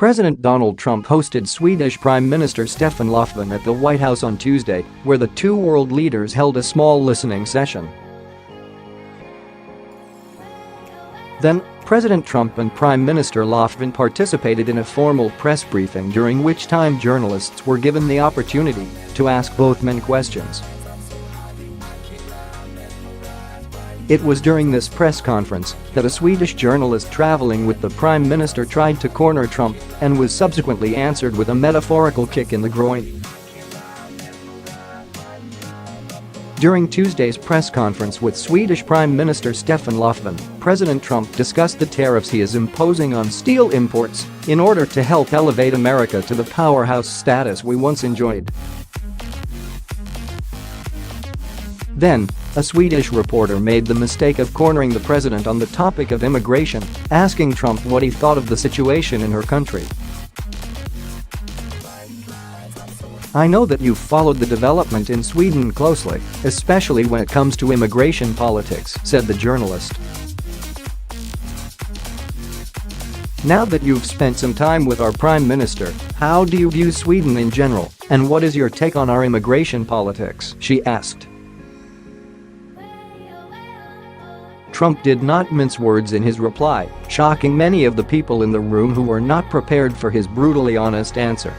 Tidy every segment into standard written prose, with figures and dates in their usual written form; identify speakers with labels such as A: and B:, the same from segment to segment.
A: President Donald Trump hosted Swedish Prime Minister Stefan Löfven at the White House on Tuesday, where the two world leaders held a small listening session. Then, President Trump and Prime Minister Löfven participated in a formal press briefing during which time journalists were given the opportunity to ask both men questions. It was during this press conference that a Swedish journalist traveling with the Prime Minister tried to corner Trump and was subsequently answered with a metaphorical kick in the groin. During Tuesday's press conference with Swedish Prime Minister Stefan Löfven, President Trump discussed the tariffs he is imposing on steel imports in order to help elevate America to the powerhouse status we once enjoyed. Then, a Swedish reporter made the mistake of cornering the president on the topic of immigration, asking Trump what he thought of the situation in her country. "I know that you've followed the development in Sweden closely, especially when it comes to immigration politics," said the journalist. "Now that you've spent some time with our Prime Minister, how do you view Sweden in general, and what is your take on our immigration politics?" she asked. Trump did not mince words in his reply, shocking many of the people in the room who were not prepared for his brutally honest answer.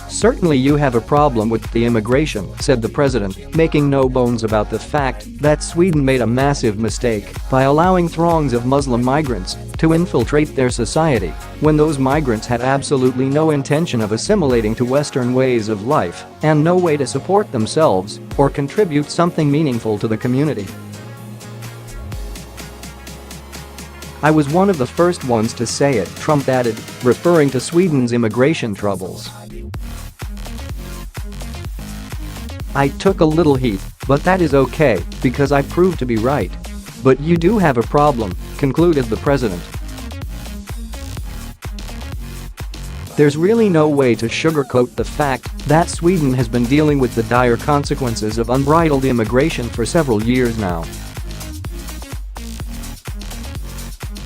A: "Certainly you have a problem with the immigration," said the president, making no bones about the fact that Sweden made a massive mistake by allowing throngs of Muslim migrants to infiltrate their society when those migrants had absolutely no intention of assimilating to Western ways of life and no way to support themselves or contribute something meaningful to the community. "I was one of the first ones to say it," Trump added, referring to Sweden's immigration troubles. "I took a little heat, but that is okay because I proved to be right. But you do have a problem," concluded the president. "There's really no way to sugarcoat the fact that Sweden has been dealing with the dire consequences of unbridled immigration for several years now.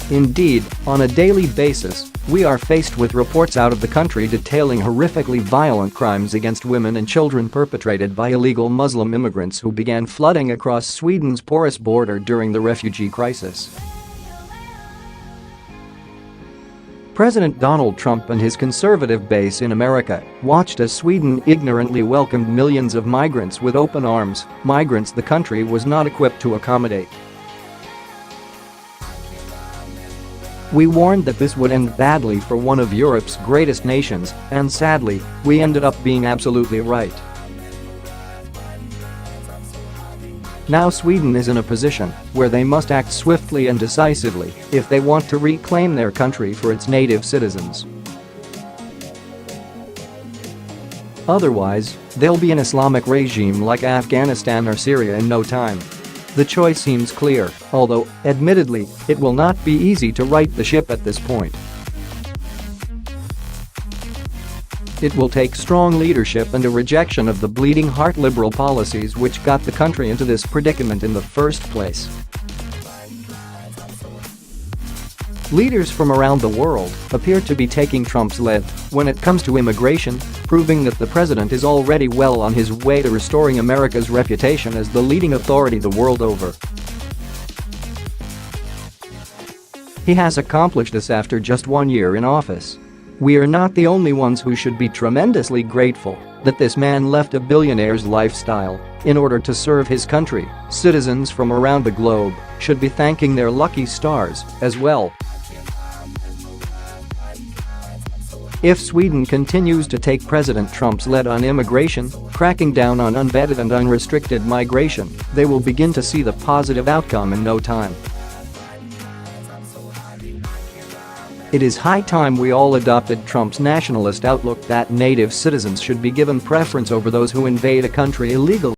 A: Indeed, on a daily basis, we are faced with reports out of the country detailing horrifically violent crimes against women and children perpetrated by illegal Muslim immigrants who began flooding across Sweden's porous border during the refugee crisis." President Donald Trump and his conservative base in America watched as Sweden ignorantly welcomed millions of migrants with open arms, migrants the country was not equipped to accommodate. "We warned that this would end badly for one of Europe's greatest nations, and sadly, we ended up being absolutely right. Now Sweden is in a position where they must act swiftly and decisively if they want to reclaim their country for its native citizens. Otherwise, there'll be an Islamic regime like Afghanistan or Syria in no time. The choice seems clear, although, admittedly, it will not be easy to right the ship at this point. It will take strong leadership and a rejection of the bleeding heart liberal policies which got the country into this predicament in the first place." Leaders from around the world appear to be taking Trump's lead when it comes to immigration, proving that the president is already well on his way to restoring America's reputation as the leading authority the world over. He has accomplished this after just 1 year in office. "We are not the only ones who should be tremendously grateful that this man left a billionaire's lifestyle in order to serve his country. Citizens from around the globe should be thanking their lucky stars as well." If Sweden continues to take President Trump's lead on immigration, cracking down on unvetted and unrestricted migration, they will begin to see the positive outcome in no time. It is high time we all adopted Trump's nationalist outlook that native citizens should be given preference over those who invade a country illegally.